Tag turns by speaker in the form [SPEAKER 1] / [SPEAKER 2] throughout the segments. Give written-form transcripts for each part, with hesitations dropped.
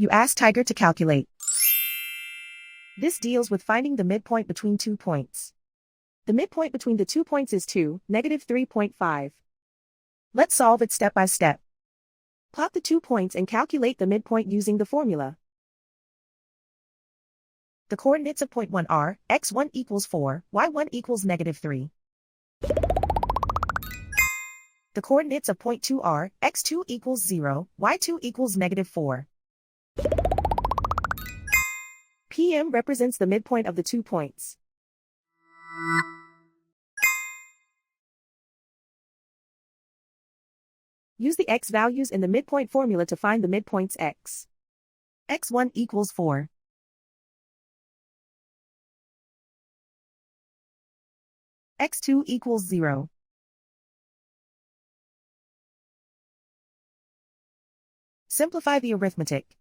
[SPEAKER 1] You ask Tiger to calculate. This deals with finding the midpoint between 2 points. The midpoint between the 2 points is 2, -3.5. Let's solve it step by step. Plot the 2 points and calculate the midpoint using the formula. The coordinates of point 1 are x1 equals 4, y1 equals -3. The coordinates of point 2 are x2 equals 0, y2 equals -4. PM represents the midpoint of the 2 points. Use the x values in the midpoint formula to find the midpoints x. x1 equals 4. x2 equals 0. Simplify the arithmetic.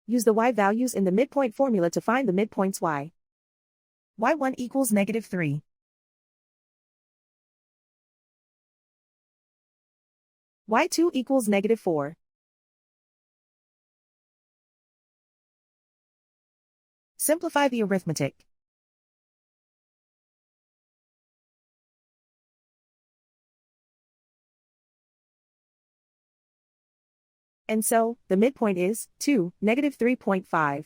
[SPEAKER 1] Use the y values in the midpoint formula to find the midpoints y. y1 equals -3. y2 equals -4. Simplify the arithmetic. And so, the midpoint is 2, -3.5.